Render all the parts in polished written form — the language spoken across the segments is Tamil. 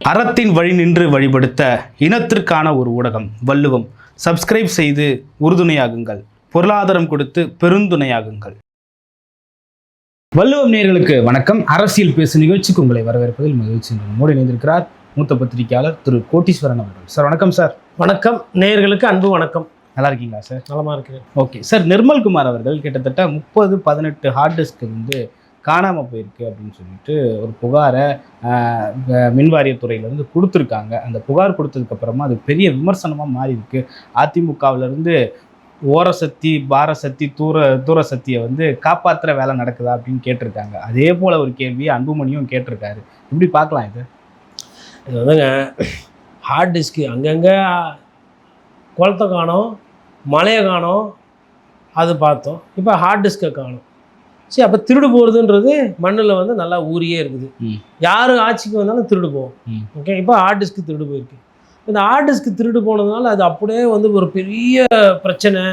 அறத்தின் வழி நின்று வழிபடுத்த இனத்திற்கான ஒரு ஊடகம் வள்ளுவம். சப்ஸ்கிரைப் செய்து உறுதுணையாகுங்கள், பொருளாதாரம் கொடுத்து பெருந்துணையாகுங்கள். வள்ளுவம் நேயர்களுக்கு வணக்கம். அரசியல் பேசு நிகழ்ச்சிக்கு உங்களை வரவேற்பதில் மகிழ்ச்சி. நம்மோடு இணைந்திருக்கிறார் மூத்த பத்திரிகையாளர் திரு கோட்டீஸ்வரன் அவர்கள். சார் வணக்கம். சார் வணக்கம். நேயர்களுக்கு அன்பு வணக்கம். நல்லா இருக்கீங்களா சார்? நலமா இருக்கிறேன். ஓகே சார், நிர்மல்குமார் அவர்கள் கிட்டத்தட்ட 30-18 ஹார்ட் டிஸ்க் காணாமல் போயிருக்கு அப்படின்னு சொல்லிட்டு ஒரு புகாரை மின்வாரியத்துறையிலேருந்து கொடுத்துருக்காங்க. அந்த புகார் கொடுத்ததுக்கப்புறமா அது பெரிய விமர்சனமாக மாறி இருக்கு. அதிமுகவிலேருந்து ஓரசக்தி, பாரசக்தி, தூர சக்தியை காப்பாற்றுற வேலை நடக்குதா அப்படின்னு கேட்டிருக்காங்க. அதே போல் ஒரு கேள்வியை அன்புமணியும் கேட்டிருக்காரு. எப்படி பார்க்கலாம் இது? இது ஹார்ட் டிஸ்க்கு அங்கங்கே குளத்தை காணோம், மலையை காணோம், அது பார்த்தோம். இப்போ ஹார்ட் டிஸ்கை காணோம். சரி, அப்போ திருடு போகிறதுன்றது மண்ணில் நல்லா ஊறியே இருக்குது. யார் ஆட்சிக்கு வந்தாலும் திருடு போகும். ஓகே, இப்போ ஹார்ட் டிஸ்க்கு திருடு போயிருக்கு. இந்த ஹார்ட் டிஸ்க்கு திருடு போனதுனால அது அப்படியே ஒரு பெரிய பிரச்சனை.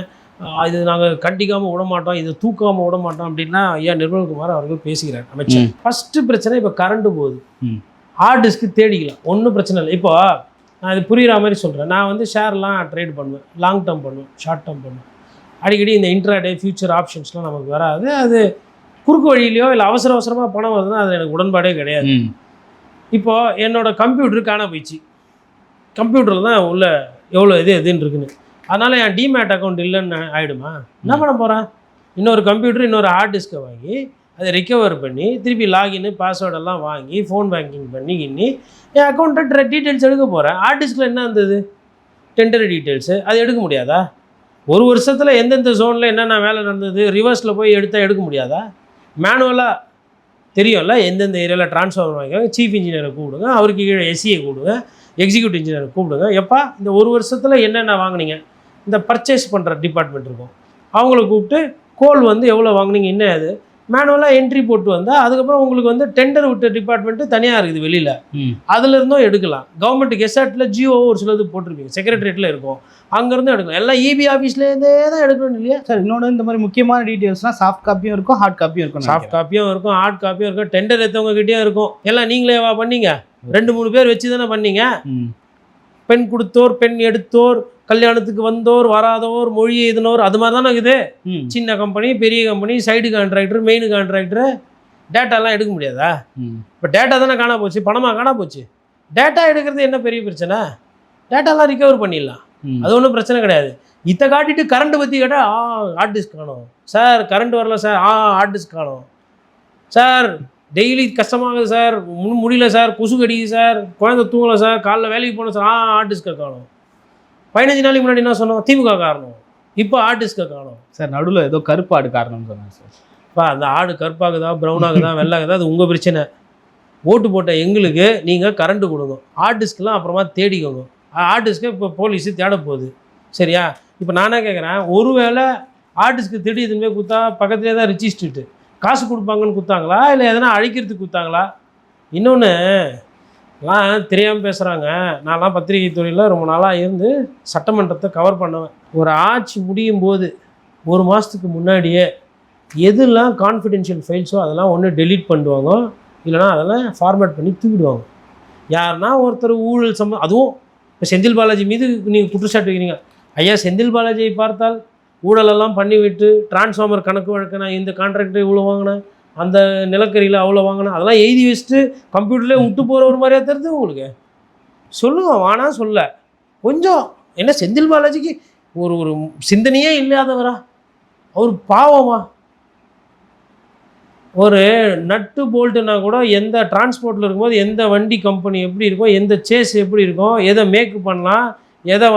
இது நாங்கள் கண்டிக்காமல் விட மாட்டோம், இதை தூக்காமல் விட மாட்டோம் அப்படின்னா ஐயா நிர்மல்குமார் அவர்கள் பேசுகிறார், அமைச்சர். ஃபஸ்ட்டு பிரச்சனை இப்போ கரண்ட்டு போகுது. ஹார்ட் டிஸ்க்கு தேடிக்கலாம், ஒன்றும் பிரச்சனை இல்லை. இப்போ நான் இது புரிகிற மாதிரி சொல்கிறேன். நான் ஷேர்லாம் ட்ரேட் பண்ணுவேன், லாங் டேர்ம் பண்ணுவேன், ஷார்ட் டேர்ம் பண்ணுவேன். அடிக்கடி இந்த இன்ட்ராடே ஃபியூச்சர் ஆப்ஷன்ஸ்லாம் நமக்கு வராது. அது குறுக்கு வழியிலையோ இல்லை அவசரமாக பணம் வருதுன்னா அது எனக்கு உடன்பாடே கிடையாது. இப்போது என்னோடய கம்ப்யூட்டர் காண போயிடுச்சு. கம்ப்யூட்டரில் தான் உள்ள எவ்வளோ எதுன்னு இருக்குன்னு. அதனால் என் டிமேட் அக்கௌண்ட் இல்லைன்னு ஆகிடுமா? என்ன பண்ண போகிறேன்? இன்னொரு கம்ப்யூட்டர், இன்னொரு ஹார்ட் டிஸ்கை வாங்கி அதை ரிகவர் பண்ணி திருப்பி லாகின்னு பாஸ்வேர்டெல்லாம் வாங்கி ஃபோன் பேங்கிங் பண்ணி என் அக்கௌண்ட்டை டீட்டெயில்ஸ் எடுக்க போகிறேன். ஹார்ட் டிஸ்கில் என்ன இருந்தது? Tender details. அது எடுக்க முடியாதா? ஒரு வருஷத்தில் எந்தெந்த ஜோனில் என்னென்ன வேலை நடந்தது ரிவர்ஸில் போய் எடுக்க முடியாதா? மேனுவலாக தெரியும்ல, எந்தெந்த ஏரியாவில் ட்ரான்ஸ்ஃபார்மர் வாங்கிக்கோங்க, சீஃப் இன்ஜினியரை கூப்பிடுங்க, அவருக்கு கீழே எஸ்சியை கூப்பிடுங்க, எக்ஸிக்யூட்டிவ் இன்ஜினியரை கூப்பிடுங்க. எப்பா இந்த ஒரு வருஷத்தில் என்னென்ன வாங்கினீங்க? இந்த பர்ச்சேஸ் பண்ணுற டிபார்ட்மெண்ட் இருக்கும், அவங்கள கூப்பிட்டு கோல் எவ்வளோ வாங்கினீங்க, என்ன அது மேனுவலாக என்ட்ரி போட்டு வந்தால் அதுக்கப்புறம் உங்களுக்கு டெண்டர் விட்ட டிபார்ட்மெண்ட்டு தனியாக இருக்குது வெளியில், அதுலேருந்தும் எடுக்கலாம். கவர்மெண்ட் கெசட்டில் ஜியோ ஒரு சிலது போட்டிருப்பீங்க, செக்ரட்டரியேட்டில் இருக்கும், அங்கேருந்தும் எடுக்கலாம். எல்லாம் இபி ஆஃபீஸ்லேருந்தே தான் எடுக்கணும் இல்லையா சார்? இன்னொன்று, இந்த மாதிரி முக்கியமான டீட்டெயில்ஸ்னால் சாஃப்ட் காப்பியும் இருக்கும், ஹார்ட் காப்பியும் இருக்கும். சாஃப்ட் காப்பியும் இருக்கும், ஹார்ட் காப்பியும் இருக்கும், டெண்டர் எடுத்தவங்ககிட்டயும் இருக்கும். எல்லாம் நீங்களே பண்ணீங்க, 2-3 பேர் வச்சு தானே பண்ணீங்க. பெண் கொடுத்தோர், பெண் எடுத்தோர், கல்யாணத்துக்கு வந்தோர், வராதோர், மொழி எழுதினோர், அது மாதிரி தானே இருக்குது. சின்ன கம்பெனி, பெரிய company, side contractor, main contractor, டேட்டாலாம் எடுக்க முடியாதா? இப்போ டேட்டா தானே காணா போச்சு, பணமாக காணா போச்சு. டேட்டா எடுக்கிறது என்ன பெரிய பிரச்சனை? டேட்டாலாம் ரிகவர் பண்ணிடலாம், அது ஒன்றும் பிரச்சனை கிடையாது. இதை காட்டிட்டு கரண்ட்டு பற்றி கேட்டால் ஹார்ட் டிஸ்க் காணும் சார், கரண்ட் வரல சார், ஹார்ட் டிஸ்க் காணும் சார், டெய்லி கஷ்டமாகுது சார், முடியல சார், கொசு கடிக்குது சார், குழந்தை தூங்கலை சார், காலைல வேலைக்கு போனோம் சார், ஹார்ட் டிஸ்கை காணும். 15 நாளைக்கு முன்னாடி என்ன சொன்னோம்? திமுக காரணம். இப்போ ஹார்ட் டிஸ்கை காணும் சார். நடுவில் ஏதோ கருப்பு ஆடு காரணம்னு சொன்னாங்க சார். இப்போ அந்த ஆடு கருப்பாகுதா, ப்ரௌனாகுதா, வெள்ளாகுதா, அது உங்கள் பிரச்சனை. ஓட்டு போட்ட எங்களுக்கு நீங்கள் கரண்ட்டு கொடுங்க, ஹார்ட் டிஸ்க்கெலாம் அப்புறமா தேடிக்கோங்க. ஹார்ட் டிஸ்க்கை இப்போ போலீஸு தேட போகுது, சரியா? இப்போ நானே கேட்குறேன், ஒருவேளை ஹார்ட் டிஸ்க்கு தேடி இதுமே கொடுத்தா பக்கத்துலேயே தான் ரிஜிஸ்ட்ரிட்டு காசு கொடுப்பாங்கன்னு கொடுத்தாங்களா, இல்லை எதனா அழிக்கிறதுக்கு கொடுத்தாங்களா? இன்னொன்று எல்லாம் தெரியாமல் பேசுகிறாங்க. நான்லாம் பத்திரிகை துறையில் ரொம்ப நாளாக இருந்து சட்டமன்றத்தை கவர் பண்ணுவேன். ஒரு ஆட்சி முடியும் போது 1 மாதத்துக்கு முன்னாடியே எதெல்லாம் கான்ஃபிடென்ஷியல் ஃபைல்ஸோ அதெல்லாம் ஒன்று டெலீட் பண்ணுவாங்க, இல்லைனா அதெல்லாம் ஃபார்மேட் பண்ணி தூக்கிடுவாங்க. யாருன்னா ஒருத்தர் ஊழல் அதுவும் இப்போ செந்தில் பாலாஜி மீது நீங்கள் குற்றச்சாட்டு வைக்கிறீங்க. ஐயா, செந்தில் பாலாஜியை பார்த்தால் ஊழலெல்லாம் பண்ணிவிட்டு டிரான்ஸ்ஃபார்மர் கணக்கு வழக்கு, நான் இந்த கான்ட்ராக்டர் இவ்வளோ வாங்கினேன், அந்த நிலக்கரியில் அவ்வளோ வாங்கினேன், அதெல்லாம் எழுதி வச்சுட்டு கம்ப்யூட்டர்லேயே விட்டு போகிற ஒரு மாதிரியாக தெரியுது உங்களுக்கு. சொல்லுங்கள், வானா சொல்ல கொஞ்சம். என்ன செந்தில் பாலாஜிக்கு ஒரு சிந்தனையே இல்லாதவரா? அவர் பாவமா? ஒரு நட்டு போல்ட்டுனா கூட எந்த டிரான்ஸ்போர்ட்டில் இருக்கும்போது எந்த வண்டி கம்பெனி எப்படி இருக்கும், எந்த சேஸ் எப்படி இருக்கும், எதை மேக் பண்ணலாம், எதை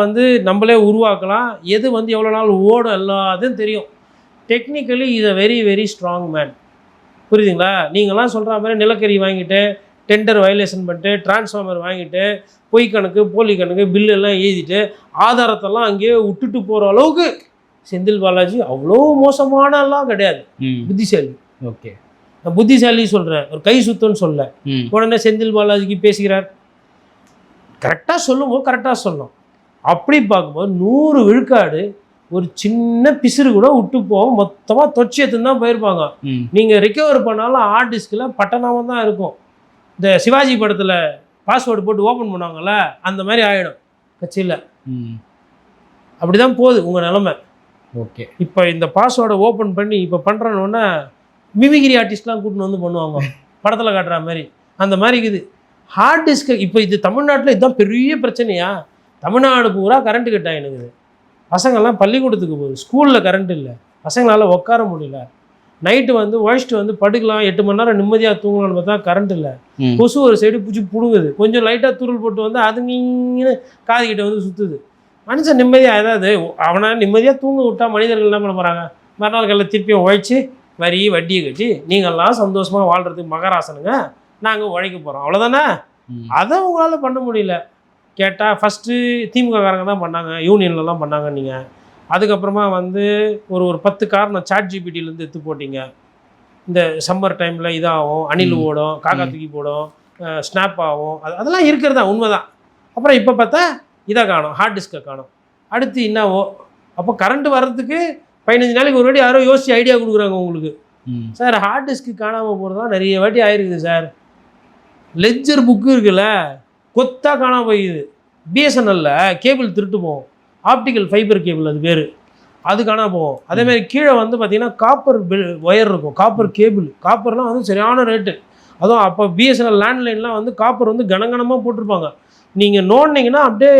நம்மளே உருவாக்கலாம், எது எவ்வளோ நாள் ஓடும், எல்லாத்தையும் தெரியும். Technically is a very very strong man. புரியுதுங்களா? நீங்களாம் சொல்கிற மாதிரி நிலக்கரி வாங்கிட்டு, டெண்டர் வயலேஷன் பண்ணிட்டு, டிரான்ஸ்ஃபார்மர் வாங்கிட்டு, பொய் கணக்கு, போலி கணக்கு, பில்லு எல்லாம் எழுதிட்டு, ஆதாரத்தெல்லாம் அங்கேயே விட்டுட்டு போகிற அளவுக்கு செந்தில் பாலாஜி அவ்வளோ மோசமானலாம் கிடையாது. புத்திசாலி. ஓகே, நான் புத்திசாலி சொல்கிறேன், ஒரு கை சுத்தம்னு சொல்ல. உடனே செந்தில் பாலாஜிக்கு பேசுகிறார். கரெக்டாக சொல்லும்போது கரெக்டாக சொல்லணும். அப்படி பார்க்கும்போது 100 விழுக்காடு ஒரு சின்ன பிசுறு கூட விட்டு போவோம், மொத்தமாக தொச்சி எடுத்துன்னு தான் போயிருப்பாங்க. நீங்கள் ரிகவர் பண்ணாலும் ஹார்ட் டிஸ்கில் பட்டனாமல் தான் இருக்கும். இந்த சிவாஜி படத்தில் பாஸ்வேர்டு போட்டு ஓப்பன் பண்ணுவாங்கல்ல அந்த மாதிரி ஆகிடும் கட்சியில். ம். அப்படி தான் போகுது உங்கள் நிலமை. ஓகே. இப்போ இந்த பாஸ்வேர்டை ஓப்பன் பண்ணி இப்போ பண்ணுறோன்னா மிமிகிரி ஆர்டிஸ்ட்லாம் கூட்டின்னு வந்து பண்ணுவாங்க படத்தில் காட்டுற மாதிரி. அந்த மாதிரி இருக்குது ஹார்ட் டிஸ்க்கு. இப்போ இது தமிழ்நாட்டில் இதுதான் பெரிய பிரச்சனையா? தமிழ்நாடு பூரா கரண்ட்டு கட் ஆகினுக்குது. பசங்கள்லாம் பள்ளிக்கூடத்துக்கு போகுது, ஸ்கூலில் கரண்ட் இல்லை, பசங்களால் உட்கார முடியல. நைட்டு வந்து உழைச்சிட்டு வந்து படுக்கலாம், 8 மணி நேரம் நிம்மதியாக தூங்கலாம்னு பார்த்தா கரண்ட் இல்லை. கொசு ஒரு சைடு பிடிச்சி பிடுங்குது, கொஞ்சம் லைட்டாக துருள் போட்டு வந்து அதுங்கன்னு காதுகிட்ட வந்து சுற்றுது. மனுஷன் நிம்மதியாக ஏதாவது அவனை நிம்மதியாக தூங்க விட்டா மனிதர்கள் என்ன பண்ண போகிறாங்க? மறுநாள் காலையில் திருப்பியும் உழைச்சி வரி வட்டியை கட்டி நீங்கள்லாம் சந்தோஷமாக வாழ்கிறதுக்கு மகராசனுங்க, நாங்கள் உழைக்க போகிறோம், அவ்வளோதானே. அதை உங்களால் பண்ண முடியல. கேட்டால் ஃபஸ்ட்டு திமுககாரங்க தான் பண்ணாங்க, யூனியன்லலாம் பண்ணாங்க. நீங்கள் அதுக்கப்புறமா வந்து ஒரு 10 காரணம் சாட் ஜிபிடிலேருந்து எடுத்து போட்டிங்க. இந்த சம்மர் டைமில் இதாகும், அணில் ஓடும், காக்கா தூக்கி போடும், ஸ்னாப் ஆகும், அதெல்லாம் இருக்கிறதா உண்மை தான். அப்புறம் இப்போ பார்த்தா இதை காணும், ஹார்ட் டிஸ்கை காணும். அடுத்து என்னவோ அப்போ கரண்ட் வர்றதுக்கு 15 நாளைக்கு ஒரு வாட்டி யாரோ யோசிச்சு ஐடியா கொடுக்குறாங்க உங்களுக்கு. சார் ஹார்ட் டிஸ்க்கு காணாமல் போகிறதுலாம் நிறைய வாட்டி ஆயிருக்குது சார். லெட்ஜர் புக்கு இருக்குல்ல, கொத்தா காணாமல் போயிடுது. பிஎஸ்என்எல்ல கேபிள் திருட்டு போகும், ஆப்டிக்கல் ஃபைபர் கேபிள் அது பேர், அது காணாமல் போகும். அதேமாதிரி கீழே வந்து பார்த்திங்கன்னா காப்பர் ஒயர் இருக்கும், காப்பர் கேபிள். காப்பர்லாம் வந்து சரியான ரேட்டு. அதுவும் அப்போ பிஎஸ்என்எல் லேண்ட்லைன்லாம் வந்து காப்பர் வந்து கனகனமாக போட்டிருப்பாங்க. நீங்கள் நோண்டிங்கன்னா அப்படியே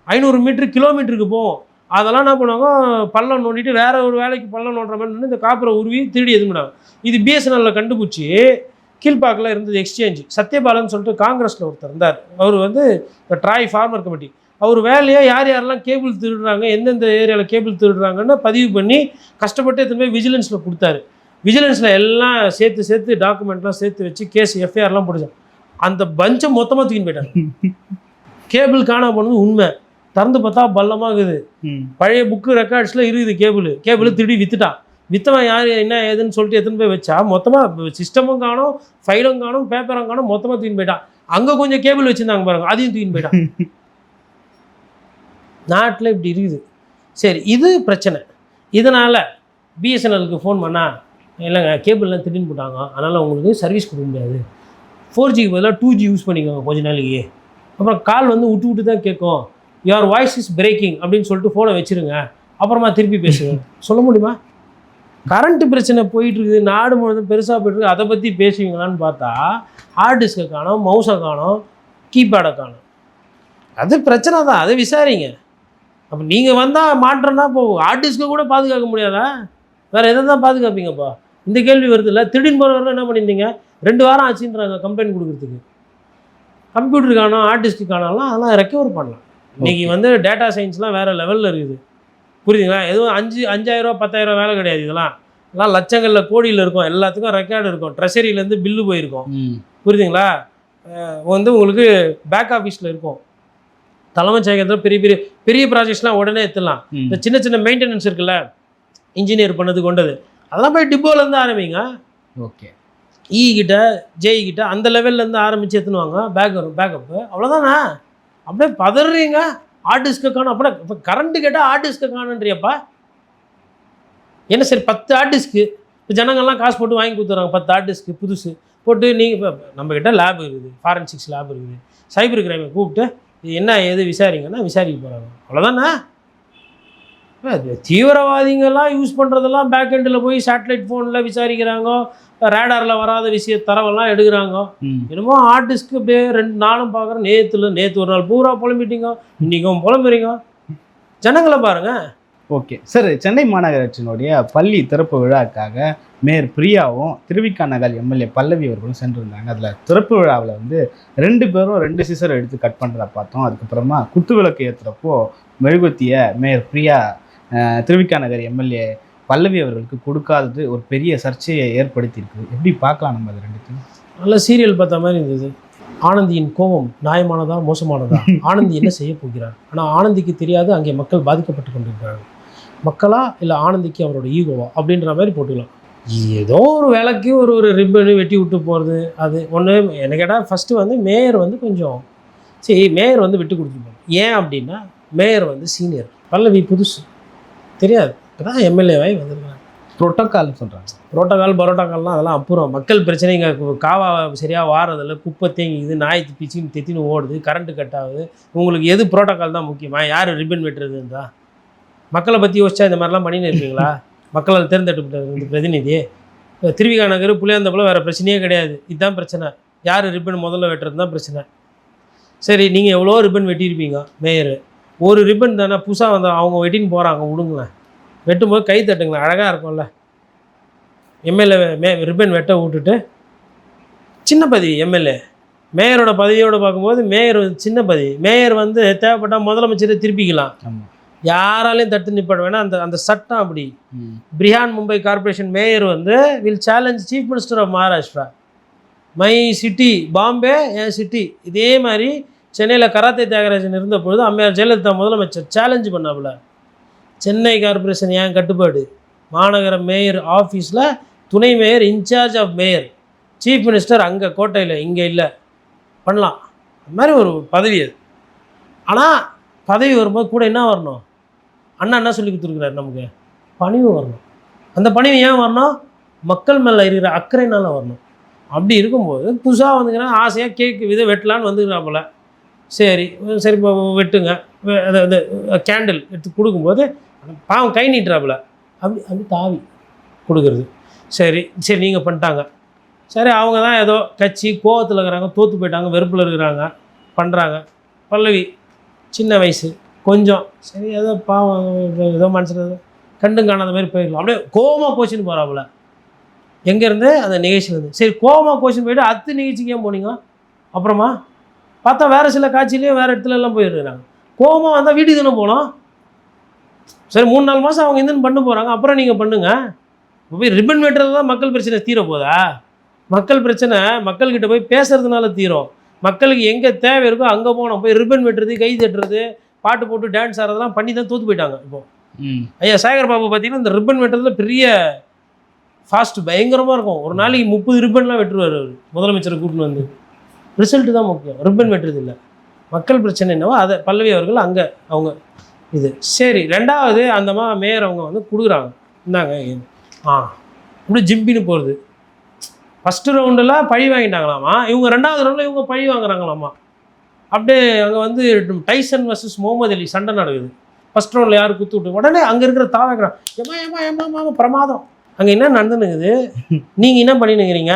500 மீட்டர் கிலோமீட்டருக்கு போகும். அதெல்லாம் என்ன பண்ணுவாங்க, பள்ளம் நோண்டிட்டு வேற ஒரு வேலைக்கு பள்ளம் நோண்டுற மாதிரி இந்த காப்பரை உருவி திருடி எது பண்ணாங்க. இது பிஎஸ்என்எல்ல கண்டுபிடிச்சி கீழ்பாக்கில் இருந்தது எக்ஸ்சேஞ்ச். சத்யபாலன் சொல்லிட்டு காங்கிரஸில் ஒருத்தர் இருந்தார். அவர் வந்து ட்ராய் ஃபார்மர் கமிட்டி. அவர் வேலையாக யார் யாரெல்லாம் கேபிள் திருடுறாங்க, எந்தெந்த ஏரியாவில் கேபிள் திருடுறாங்கன்னு பதிவு பண்ணி கஷ்டப்பட்டு எடுத்துன்னு போய் விஜிலன்ஸில் கொடுத்தாரு. விஜிலன்ஸில் எல்லாம் சேர்த்து டாக்குமெண்ட்லாம் சேர்த்து வச்சு கேஸ் எஃப்ஐஆர்லாம் போட்டுச்சாங்க. அந்த பஞ்சை மொத்தமாக தூக்கின்னு போயிட்டாங்க. கேபிள் காணாம போனது உண்மை. திறந்து பார்த்தா பள்ளமாகுது. பழைய புக்கு ரெக்கார்ட்ஸில் இருக்குது. கேபிள் திருடி விற்றுட்டான். விற்றவன் யார் என்ன ஏதுன்னு சொல்லிட்டு எடுத்துன்னு போய் வச்சா மொத்தமாக சிஸ்டமும் காணும், ஃபைலும் காணும், பேப்பரும் காணும், மொத்தமாக தூக்கின்னு போயிட்டான். அங்கே கொஞ்சம் கேபிள் வச்சுருந்தாங்க பாருங்க, அதையும் தூக்கின்னு போயிட்டான். நாட்டில் இப்படி இருக்குது. சரி, இது பிரச்சனை. இதனால் பிஎஸ்என்எலுக்கு ஃபோன் பண்ணால் இல்லைங்க கேபிள்லாம் திடீர்னு போட்டாங்க, அதனால் உங்களுக்கு சர்வீஸ் கொடுக்க முடியாது, 4Gக்கு பதிலாக 2G யூஸ் பண்ணிக்கோங்க கொஞ்ச நாளைக்கு. அப்புறம் கால் வந்து விட்டு தான் கேட்கும், யுவர் வாய்ஸ் இஸ் பிரேக்கிங் அப்படின்னு சொல்லிட்டு ஃபோனை வச்சுருங்க, அப்புறமா திருப்பி பேசுங்க. சொல்ல முடியுமா? கரண்ட்டு பிரச்சனை போயிட்டுருக்குது, நாடு முழுவதும் பெருசாக போய்ட்டுருக்கு, அதை பற்றி பேசுவீங்களான்னு பார்த்தா ஹார்ட் டிஸ்கை காணும், மவுஸை காணும், கீபேடை காணும். அது பிரச்சனை தான், அதை விசாரிங்க. அப்போ நீங்கள் வந்தால் மாற்றம்னா போகும். ஹார்ட் டிஸ்கை கூட பாதுகாக்க முடியாதா? வேறு எதை தான் பாதுகாப்பீங்கப்பா? இந்த கேள்வி வருது இல்லை. திடீர்னு போகிறவர்கள் என்ன பண்ணியிருந்தீங்க, 2 வாரம் ஆச்சுன்றாங்க கம்ப்ளைண்ட் கொடுக்குறதுக்கு. கம்ப்யூட்டர் காணும், ஹார்ட் டிஸ்க்கு காணலாம், அதெல்லாம் ரெக்கவர் பண்ணலாம். இன்றைக்கி வந்து டேட்டா சயின்ஸ்லாம் வேறு லெவலில் இருக்குது, புரியுதுங்களா? எதுவும் 5,000 10,000 வேலை கிடையாது. இதெல்லாம் லட்சங்களில் கோடியில் இருக்கும். எல்லாத்துக்கும் ரெக்கார்டு இருக்கும், ட்ரெஷரியிலேருந்து பில்லு போயிருக்கும், புரியுதுங்களா? வந்து உங்களுக்கு பேக் ஆஃபீஸில் இருக்கும், தலைமைச் செயலகத்தில் பெரிய பெரிய ப்ராஜெக்ட்ஸ்லாம் உடனே எடுத்துடலாம். இந்த சின்ன மெயின்டெனன்ஸ் இருக்குல்ல, இன்ஜினியர் பண்ணது கொண்டது, அதெல்லாம் போய் டிப்போலேருந்து ஆரம்பிங்க. ஓகே, கிட்ட ஜேஇ கிட்ட அந்த லெவல்லேருந்து ஆரம்பித்து எடுத்துனுவாங்க. பேக்கப்பு அவ்வளோதானே. அப்படியே பதறீங்க, ஹார்ட் டிஸ்கை காணும். அப்படின்னா இப்போ கரண்ட்டு கேட்டால் ஹார்ட் டிஸ்கை காணுன்றியப்பா என்ன? சரி, 10 ஹார்ட் டிஸ்க்கு இப்போ ஜனங்கள்லாம் காசு போட்டு வாங்கி கொடுத்துறாங்க. 10 ஹார்ட் டிஸ்க்கு புதுசு போட்டு நீங்கள் இப்போ நம்மக்கிட்ட லேப் இருக்குது, ஃபாரன்சிக்ஸ் லேப் இருக்குது, சைபர் கிரைமை கூப்பிட்டு இது என்ன ஏது விசாரிங்கன்னா விசாரிக்க போகிறாங்க. அவ்வளோதானே. தீவிரவாதிகள்லாம் யூஸ் பண்ணுறதெல்லாம் பேக் எண்டில் போய் சேட்டலைட் ஃபோனில் விசாரிக்கிறாங்க, ரேடாரில் வராத தரவெல்லாம் எடுக்கிறாங்க. என்னமோ ஹார்ட் டிஸ்க்கு அப்படியே 2 நாளும் பார்க்குறேன். நேற்று ஒரு நாள் பூரா புலம்பிட்டீங்க, இன்றைக்கும் புலம்புறீங்க. ஜனங்களை பாருங்கள். ஓகே சார், சென்னை மாநகராட்சியினுடைய பள்ளி திறப்பு விழாக்காக மேயர் பிரியாவும் திருவிக நகர் எம்எல்ஏ பல்லவி அவர்களும் சென்றிருந்தாங்க. அதில் திறப்பு விழாவில் வந்து 2 பேரும் 2 சிசரை எடுத்து கட் பண்ணுறத பார்த்தோம். அதுக்கப்புறமா குத்துவிளக்கு ஏற்றுறப்போ மெழுகுத்திய மேயர் பிரியா திருவிக நகர் எம்எல்ஏ பல்லவி அவர்களுக்கு கொடுக்காதது ஒரு பெரிய சர்ச்சையை ஏற்படுத்தியிருக்குது. எப்படி பார்க்கலாம் நம்ம அது ரெண்டுத்தையும்? நல்ல சீரியல் பார்த்த மாதிரி இருந்தது. ஆனந்தியின் கோபம் நியாயமானதா மோசமானதா? ஆனந்தி என்ன செய்ய போகிறார்? ஆனால் ஆனந்திக்கு தெரியாது அங்கே மக்கள் பாதிக்கப்பட்டு கொண்டிருக்கிறார்கள். மக்களா இல்லை ஆனந்திக்கு அவரோட ஈகோவா அப்படின்ற மாதிரி போட்டுக்கலாம். ஏதோ ஒரு வேலைக்கு ஒரு ரிப்பனு வெட்டி விட்டு போகிறது அது ஒன்று. என்ன கேட்டால் ஃபஸ்ட்டு வந்து மேயர் வந்து கொஞ்சம் மேயர் வந்து விட்டு கொடுத்துருப்பாங்க. ஏன் அப்படின்னா மேயர் வந்து சீனியர், பல்லவி புதுசு, தெரியாது, இப்போ தான் எம்எல்ஏவாகி வந்திருக்காங்க. புரோட்டோகால்னு சொல்கிறாங்க. புரோட்டோகால் பரோட்டோகால்லாம் அதெல்லாம் அப்புறம். மக்கள் பிரச்சனை இங்கே காவா சரியாக வாரதில்ல, குப்பை தேங்கிக்குது, நாய் பிச்சின்னு தெத்தின்னு ஓடுது, கரண்ட்டு கட் ஆகுது. உங்களுக்கு எது புரோட்டோகால் தான் முக்கியமா? யார் ரிப்பன் வெட்டுறதுன்றா? மக்களை பற்றி யோசிச்சா இந்த மாதிரிலாம் பண்ணின்னு இருப்பீங்களா? மக்களால் தேர்ந்தெடுக்கப்பட்ட பிரதிநிதி. திருவிகா நகர் புளியாந்தப்பல வேறு பிரச்சனையே கிடையாது. இதுதான் பிரச்சனை. யார் ரிப்பன் முதல்ல வெட்டுறது தான் பிரச்சனை. சரி, நீங்கள் எவ்வளோ ரிப்பன் வெட்டியிருப்பீங்க மேயர். ஒரு ரிப்பன் தானே புதுசாக வந்து அவங்க வெட்டின்னு போகிறாங்க, விடுங்களேன். வெட்டும்போது கை தட்டுங்களேன், அழகாக இருக்கும்ல. எம்எல்ஏ ரிப்பன் வெட்ட விட்டுட்டு சின்ன பதவி எம்எல்ஏ. மேயரோட பதவியோடு பார்க்கும்போது மேயர் சின்ன பதவி. மேயர் வந்து தேவைப்பட்டால் முதலமைச்சரை திருப்பிக்கலாம். யாராலையும் தட்டு நிப்பட வேணாம். அந்த சட்டம் அப்படி. பிரிஹான் மும்பை கார்பரேஷன் மேயர் வந்து will challenge chief minister of Maharashtra. My city Bombay என் சிட்டி. இதே மாதிரி சென்னையில் கராத்தே தியாகராஜன் இருந்த பொழுது அம்மையார் ஜெயலலிதா முதலமைச்சர் சேலஞ்சு பண்ணாப்புல. சென்னை கார்பரேஷன் ஏன் கட்டுப்பாடு? மாநகர மேயர் ஆஃபீஸில் துணை mayor in charge of mayor, chief minister அங்கே கோட்டையில், இங்கே இல்லை, பண்ணலாம். அது மாதிரி ஒரு பதவி அது. ஆனால் பதவி வரும்போது கூட என்ன வரணும்? அண்ணா என்ன சொல்லி கொடுத்துருக்குறாரு நமக்கு? பணிவு வரணும். அந்த பணிவு ஏன் வரணும்? மக்கள் மேலே இருக்கிற அக்கறைனால வரணும். அப்படி இருக்கும்போது புதுசாக வந்துக்கிறேன், ஆசையாக கேக்கு இதை வெட்டலான்னு வந்துக்கிறாப்புல. சரி சரி வெட்டுங்க. அது கேண்டில் எடுத்து கொடுக்கும்போது பாவம் கை நீட்டுறாப்புல. அப்படி தாவி கொடுக்குறது. சரி சரி நீங்கள் பண்ணிட்டாங்க. சரி, அவங்க தான் ஏதோ கட்சி கோவத்தில் இருக்கிறாங்க, தோற்று போயிட்டாங்க, வெறுப்பில் இருக்கிறாங்க, பண்ணுறாங்க. பல்லவி சின்ன வயசு கொஞ்சம் சரி, ஏதோ பாவம் ஏதோ மனசில் கண்டும் காணாத மாதிரி போயிடலாம். அப்படியே கோவமாக போச்சுன்னு போகிறாப்புல. எங்கேருந்து? அந்த நிகழ்ச்சியிலேருந்து. சரி, கோவமாக போச்சுன்னு போயிட்டு அடுத்த நிகழ்ச்சிக்கு ஏன் போனீங்க? அப்புறமா பார்த்தா வேறு சில காட்சியிலையும் வேறு இடத்துல எல்லாம் போயிடுறாங்க. கோவமாக வந்தால் வீட்டுக்கு தானே போகணும். சரி, 3-4 மாதம் அவங்க இருந்து பண்ண போகிறாங்க, அப்புறம் நீங்கள் பண்ணுங்கள். போய் ரிப்பன் வெட்டுறது தான் மக்கள் பிரச்சனை தீர போதா? மக்கள் பிரச்சனை மக்கள்கிட்ட போய் பேசுறதுனால தீரும். மக்களுக்கு எங்கே தேவை இருக்கோ அங்கே போகணும். போய் ரிப்பன் வெட்டுறது, கை தட்டுறது, பாட்டு போட்டு டான்ஸ் ஆடுறதெல்லாம் பண்ணி தான் தோற்று போயிட்டாங்க. இப்போது ஐயா சேகர் பாபு பார்த்தீங்கன்னா இந்த ரிப்பன் வெட்டுறதுல பெரிய ஃபாஸ்ட்டு பயங்கரமாக இருக்கும். ஒரு நாளைக்கு 30 ரிப்பன்லாம் வெட்டுருவார் அவர், முதலமைச்சரை கூட்டின்னு வந்து. ரிசல்ட்டு தான் முக்கியம், ரிப்பன் வெட்டுறது இல்லை. மக்கள் பிரச்சனை என்னவோ அதை பல்லவி அவர்கள் அங்கே அவங்க இது. சரி, ரெண்டாவது அந்த மேயர் அவங்க வந்து கொடுக்குறாங்க. இந்தாங்க இப்படி ஜிம்பின்னு போகிறது. ஃபஸ்ட்டு ரவுண்டில் பழி வாங்கிட்டாங்களாமா, இவங்க 2வது ரவுண்டில் இவங்க பழி வாங்குறாங்களாமா. அப்படியே அங்கே வந்து டைசன் வர்சஸ் முகமது அலி சண்டை நடக்குது. ஃபஸ்ட் ரவுண்டில் யார் குத்து விட்டு உடனே அங்கே இருக்கிற தாவக்கிறான், ஏமா பிரமாதம். அங்கே என்ன நடந்துனுக்குது? நீங்கள் என்ன பண்ணினுக்கிறீங்க?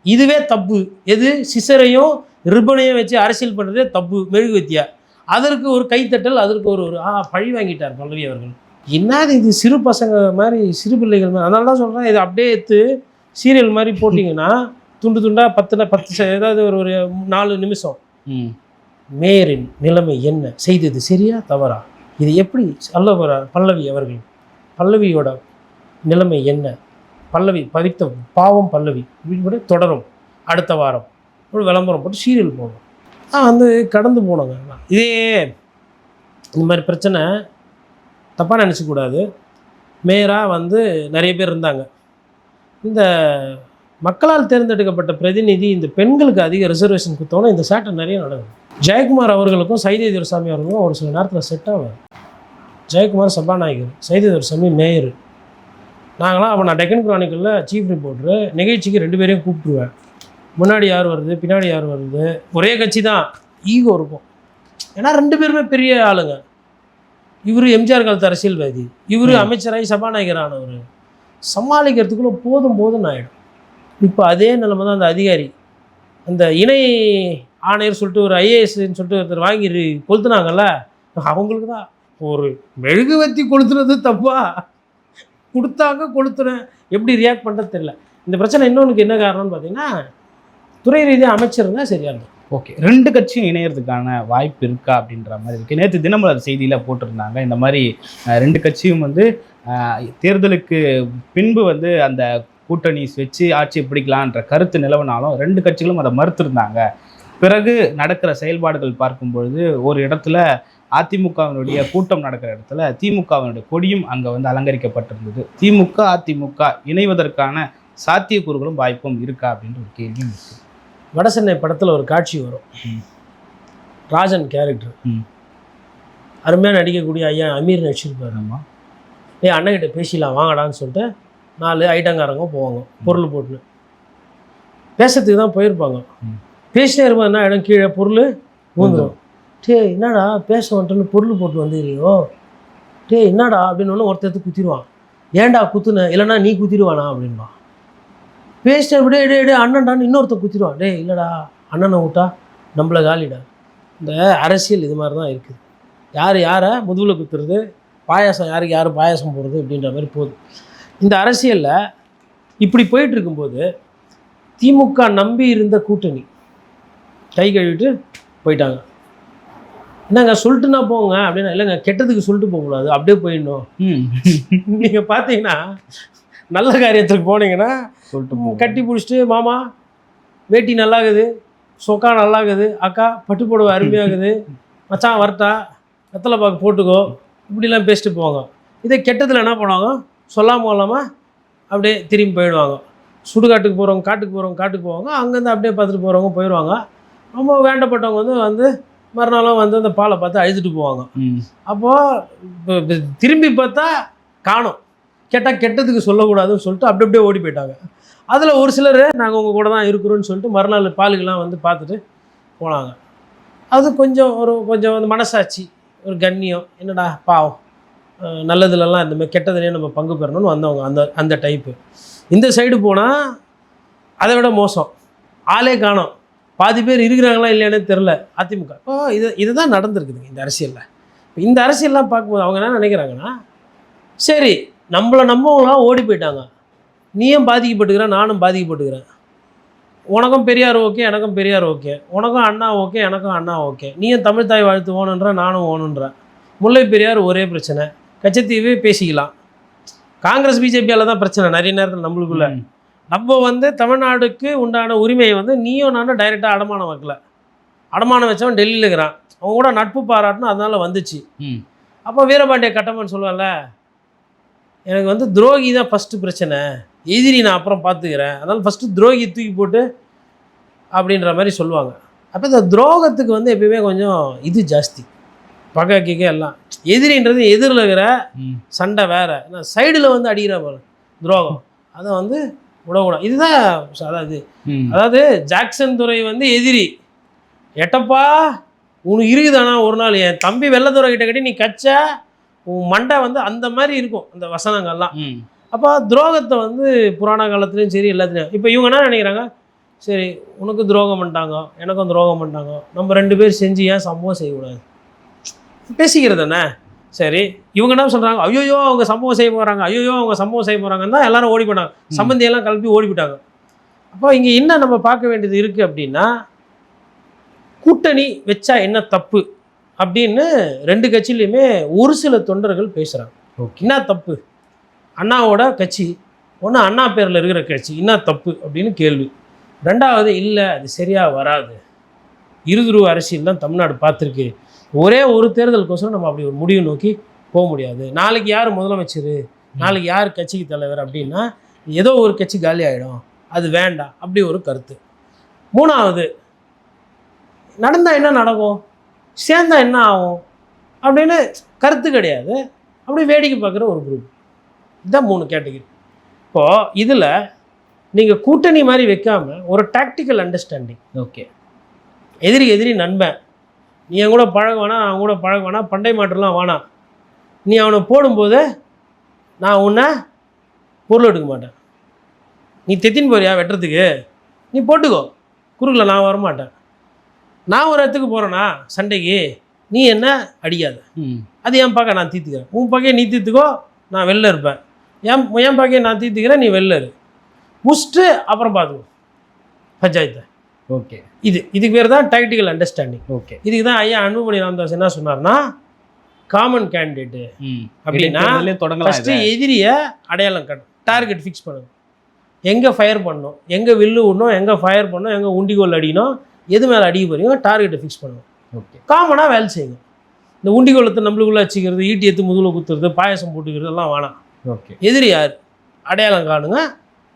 இதுவே தப்பு. எது? சிசரையும் ரிப்பனையும் வச்சு அரசியல் பண்ணுறதே தப்பு, மெழுகுவத்தியா. அதற்கு ஒரு கைத்தட்டல், அதற்கு ஒரு பழி வாங்கிட்டார் பல்லவி அவர்கள். என்னது இது? சிறு பசங்க மாதிரி, சிறு பிள்ளைகள் மாதிரி. அதனால தான் சொல்கிறேன், இது அப்படியே எடுத்து சீரியல் மாதிரி போட்டிங்கன்னா துண்டு துண்டாக 10 ஏதாவது ஒரு 4 நிமிஷம். மேயரின் நிலைமை என்ன? செய்தது சரியா தவறா? இது எப்படி சொல்ல போகிறார் பல்லவி அவர்கள்? பல்லவியோட நிலைமை என்ன? பல்லவி பதித்த பாவம் பல்லவி இப்படி தொடரும். அடுத்த வாரம் ஒரு விளம்பரம் போட்டு சீரியல் போகணும். வந்து கடந்து போனோங்க. இதே இந்த மாதிரி பிரச்சனை தப்பாக நினச்சிக்கூடாது. மேயராக வந்து நிறைய பேர் இருந்தாங்க. இந்த மக்களால் தேர்ந்தெடுக்கப்பட்ட பிரதிநிதி இந்த பெண்களுக்கு அதிக ரிசர்வேஷன் கொடுத்தோன்னா இந்த சேட்டை நிறைய நடக்குது. ஜெயக்குமார் அவர்களுக்கும் சைதை துரைசாமி அவர்களுக்கும் ஒரு சில நேரத்தில் செட் ஆகும். ஜெயக்குமார் சபாநாயகர், சைதை துரைசாமி மேயர். நாங்களாம் அப்போ நான் டெக்கன் கிரானிக்கலில் சீஃப் ரிப்போர்ட்ரு. நிகழ்ச்சிக்கு 2 பேரையும் கூப்பிட்டுருவேன். முன்னாடி யார் வருது, பின்னாடி யார் வருது, ஒரே கட்சி தான், ஈகோ இருக்கும். ஏன்னா 2 பேருமே பெரிய ஆளுங்க. இவர் எம்ஜிஆர் காலத்து அரசியல்வாதி, இவர் அமைச்சராகி சபாநாயகர் ஆனவர். சமாளிக்கிறதுக்குள்ளே போதும்னு ஆகிடும். இப்போ அதே நிலைமை தான் அந்த அதிகாரி, அந்த இணை ஆணையர் சொல்லிட்டு ஒரு ஐஏஎஸ்ன்னு சொல்லிட்டு ஒருத்தர் வாங்கி கொளுத்துனாங்கல்ல, அவங்களுக்கு தான் ஒரு மெழுகுவத்தி கொளுத்துறது தப்பா, கொடுத்தாங்க கொளுத்துறேன், எப்படி ரியாக்ட் பண்ணுறது தெரியல. இந்த பிரச்சனை இன்னொன்றுக்கு என்ன காரணம்னு பார்த்தீங்கன்னா, துறை ரீதியாக அமைச்சருங்க சரியா இருக்கும். ஓகே, 2 கட்சியும் இணையறதுக்கான வாய்ப்பு இருக்கா அப்படின்ற மாதிரி இருக்குது. நேற்று தினமலர் செய்தியில் போட்டிருந்தாங்க, இந்த மாதிரி 2 கட்சியும் வந்து தேர்தலுக்கு பின்பு வந்து அந்த கூட்டணி வச்சு ஆட்சியை பிடிக்கலான்ற கருத்து நிலவனாலும் 2 கட்சிகளும் அதை மறுத்திருந்தாங்க. பிறகு நடக்கிற செயல்பாடுகள் பார்க்கும் பொழுது ஒரு இடத்துல அதிமுகவினுடைய கூட்டம் நடக்கிற இடத்துல திமுகவினுடைய கொடியும் அங்கே வந்து அலங்கரிக்கப்பட்டிருந்தது. திமுக அதிமுக இணைவதற்கான சாத்தியக்கூறுகளும் வாய்ப்பும் இருக்கா அப்படின்ற ஒரு கேள்வியும் இருக்குது. வடசென்னை படத்தில் ஒரு காட்சி வரும். ராஜன் கேரக்டர் அருமையாக நடிக்கக்கூடிய ஐயா அமீர் நடிச்சிருப்பாருமா. அண்ணன்கிட்ட பேசிடலாம் வாங்கடான்னு சொல்லிட்டு 4 ஐட்டங்காரங்க போவாங்க பொருள் போட்டுன்னு. பேசுறதுக்கு தான் போயிருப்பாங்க. பேசினே இருப்பாங்க, என்ன இடம் கீழே பொருள் ஊந்துடும். என்னடா பேச வந்துட்டுன்னு பொருள் போட்டு வந்துடுறியோ, என்னடா அப்படின்னு ஒன்று ஒருத்தர் குத்திடுவான். ஏன்டா குத்துன, இல்லைனா நீ குத்திடுவானா அப்படின்பா. பேசிட்டு அப்படியே அண்ணன்டான்னு இன்னொருத்தர் குத்திடுவான். இல்லைடா அண்ணனை விட்டா நம்மளை காலிடா. இந்த அரசியல் இது மாதிரி தான் இருக்குது. யாரை முதுகில் குத்துறது, பாயாசம் யாருக்கு யார் பாயாசம் போடுறது அப்படின்ற மாதிரி போகுது. இந்த அரசியலில் இப்படி போயிட்டு இருக்கும்போது திமுக நம்பி இருந்த கூட்டணி கை கழுவிட்டு போயிட்டாங்க. என்னங்க சொல்லிட்டுனா போங்க அப்படின்னா, இல்லைங்க கெட்டதுக்கு சொல்லிட்டு போகக்கூடாது, அப்படியே போயிடணும். நீங்கள் பார்த்தீங்கன்னா நல்ல காரியத்துக்கு போனீங்கன்னா சொல்லிட்டு கட்டி பிடிச்சிட்டு, மாமா வேட்டி நல்லாகுது, சொக்கா நல்லாகுது, அக்கா பட்டு புடவை அருமையாகுது, மச்சான் வரட்டா, வெத்தலை பாக்கு போட்டுக்கோ, இப்படிலாம் பேசிட்டு போவாங்க. இதே கெட்டதில் என்ன பண்ணுவாங்க, சொல்லாமல் கொள்ளாமல் அப்படியே திரும்பி போயிடுவாங்க. சுடுகாட்டுக்கு போகிறவங்க காட்டுக்கு போவாங்க, அங்கேருந்து அப்படியே பார்த்துட்டு போகிறவங்க போயிடுவாங்க. ரொம்ப வேண்டப்பட்டவங்க வந்து மறுநாளும் வந்து அந்த பாலை பார்த்து அழுதுட்டு போவாங்க. அப்போது திரும்பி பார்த்தா காணும், கேட்டால் கெட்டதுக்கு சொல்லக்கூடாதுன்னு சொல்லிட்டு அப்படியே ஓடி போயிட்டாங்க. அதில் ஒரு சிலர் நாங்கள் உங்கள் கூட தான் இருக்கிறோன்னு சொல்லிட்டு மறுநாள் பாலுக்கெல்லாம் வந்து பார்த்துட்டு போனாங்க. அது கொஞ்சம் வந்து மனசாட்சி, ஒரு கண்ணியம், என்னடா பாவம் நல்லதுலலாம் இந்தமாதிரி கெட்டதுலேயே நம்ம பங்கு பெறணும்னு வந்தவங்க அந்த டைப்பு. இந்த சைடு போனால் அதை விட மோசம், ஆளே காணோம், பாதி பேர் இருக்கிறாங்களா இல்லையானே தெரில அதிமுக. இதுதான் நடந்திருக்குதுங்க இந்த அரசியலில். இந்த அரசியல்லாம் பார்க்கும்போது அவங்க என்ன நினைக்கிறாங்கன்னா, சரி நம்மளை நம்பவங்களாம் ஓடி போயிட்டாங்க, நீயும் பாதிக்கப்பட்டுக்கிறேன், நானும் பாதிக்கப்பட்டுக்கிறேன், உனக்கும் பெரியார் ஓகே, எனக்கும் பெரியார் ஓகே, உனக்கும் அண்ணா ஓகே, எனக்கும் அண்ணா ஓகே, நீயும் தமிழ் தாய் வாழ்த்து ஓணுன்ற, நானும் ஓணுன்றேன், முல்லை பெரியார் ஒரே பிரச்சனை, கச்சத்தீவே பேசிக்கலாம். காங்கிரஸ் பிஜேபியால் தான் பிரச்சனை நிறைய நேரத்தில் நம்மளுக்குள்ள. நம்ம வந்து தமிழ்நாடுக்கு உண்டான உரிமையை வந்து நீயும் நானும் டைரெக்டாக அடமானம் வைக்கல. அடமானம் வச்சவன் டெல்லியில் இருக்கிறான், அவங்க கூட நட்பு பாராட்டுன்னு அதனால வந்துச்சு. அப்போ வீரபாண்டிய கட்டமன் சொல்லுவான்ல, எனக்கு வந்து துரோகி தான் ஃபஸ்ட்டு பிரச்சனை, எதிரி நான் அப்புறம் பார்த்துக்கிறேன், அதனால் ஃபஸ்ட்டு துரோகி தூக்கி போட்டு அப்படின்ற மாதிரி சொல்லுவாங்க. அப்போ இந்த துரோகத்துக்கு வந்து எப்பயுமே கொஞ்சம் இது ஜாஸ்தி, பகை கிகை எல்லாம். எதிரின்றது எதிரில் இருக்கிற சண்டை வேறு, சைடில் வந்து அடிக்கிற போல துரோகம், அதை வந்து விடக்கூடாது. இதுதான் அதாவது ஜாக்சன் துறை வந்து எதிரி, எட்டப்பா உனக்கு இருக்குதானா ஒரு நாள் என் தம்பி வெள்ளத்துறை கிட்ட கட்டி நீ கச்சா உன் மண்டை வந்து அந்த மாதிரி இருக்கும் அந்த வசனங்கள்லாம். அப்போ துரோகத்தை வந்து புராண காலத்துலேயும் சரி எல்லாத்துலேயும். இப்போ இவங்க என்ன நினைக்கிறாங்க, சரி உனக்கு துரோகம் பண்ணிட்டாங்க, எனக்கும் துரோகம் பண்ணிட்டாங்க, நம்ம 2 பேர் செஞ்சு ஏன் சம்பவம் செய்யக்கூடாது, பேசிக்கிறது தானே. சரி இவங்க என்ன சொல்கிறாங்க, ஐயோயோ அவங்க சம்பவம் செய்ய போகிறாங்க, ஐயோயோ அவங்க சம்பவம் செய்ய போகிறாங்கன்னு தான் எல்லாரும் ஓடி போனாங்க, சம்பந்தியெல்லாம் கிளப்பி ஓடி போயிட்டாங்க. அப்போ இங்கே என்ன நம்ம பார்க்க வேண்டியது இருக்குது அப்படின்னா, கூட்டணி வச்சா என்ன தப்பு அப்படின்னு 2 கட்சியிலையுமே ஒரு சில தொண்டர்கள் பேசுகிறாங்க. என்ன தப்பு, அண்ணாவோட கட்சி ஒன்று, அண்ணா பேரில் இருக்கிற கட்சி, என்ன தப்பு அப்படின்னு கேள்வி. 2வது இல்லை அது சரியாக வராது, இருதுருவ அரசியல் தான் தமிழ்நாடு பார்த்துருக்கு, ஒரே ஒரு தேர்தலுக்கோசரம் நம்ம அப்படி ஒரு முடிவு நோக்கி போக முடியாது, நாளைக்கு யார் முதலமைச்சர், நாளைக்கு யார் கட்சிக்கு தலைவர் அப்படின்னா ஏதோ ஒரு கட்சி காலி ஆகிடும், அது வேண்டாம், அப்படி ஒரு கருத்து. 3வது நடந்தால் என்ன நடக்கும், சேர்ந்தால் என்ன ஆகும் அப்படின்னு கருத்து கிடையாது, அப்படி வேடிக்கை பார்க்குற ஒரு குரூப். இதுதான் 3 கேட்டகரி. இப்போது இதில் நீங்கள் கூட்டணி மாதிரி வைக்காமல் ஒரு டாக்டிக்கல் அண்டர்ஸ்டாண்டிங், ஓகே எதிரி நண்பன், நீ என் கூட பழக வேணாம், அவன் கூட பழக வேணாம், பண்டை மாற்றலாம் வேணாம், நீ அவனை போடும்போது நான் உன்னை பொருள் எடுக்க மாட்டேன், நீ தெத்தின்னு போறியா வெட்டுறதுக்கு நீ போட்டுக்கோ, குறுக்கில் நான் வரமாட்டேன், நான் ஒரு இடத்துக்கு போகிறேன்னா சண்டைக்கு நீ என்ன அடிக்காத, அது என் பக்கம் நான் தீர்த்துக்கிறேன், உன் பக்கையை நீ தீர்த்துக்கோ, நான் வெளில இருப்பேன், என் பக்கையை நான் தீர்த்துக்கிறேன், நீ வெளில இரு, முடிச்சுட்டு அப்புறம் பார்த்துக்கோ பஞ்சாயத்தை. ஓகே இதுக்கு பேர் தான் டாக்டிக்கல் அண்டர்ஸ்டாண்டிங். ஓகே இதுக்கு தான் ஐயா அன்புமணி ராமதாஸ் என்ன சொன்னார்னா, காமன் கேண்டிடேட்டு அப்படின்னா ஃபஸ்ட்டு எதிரியை அடையாளம் காட்டும், டார்கெட் ஃபிக்ஸ் பண்ணணும், எங்கே ஃபயர் பண்ணணும், எங்கே வில்லு விடணும், எங்கே ஃபயர் பண்ணணும், எங்கே உண்டிகோல் அடிக்கணும், எது மேலே அடிக்க போகிறீங்க டார்கெட்டை ஃபிக்ஸ் பண்ணணும். ஓகே காமனாக வேலை செய்யுங்க. இந்த உண்டிகோலத்தை நம்மளுக்குள்ளே வச்சுக்கிறது, ஈட்டி எடுத்து முதுகில் குத்துறது, பாயசம் போட்டுக்கிறது எல்லாம் வேணாம். ஓகே எதிரி யார் அடையாளம் காணுங்க,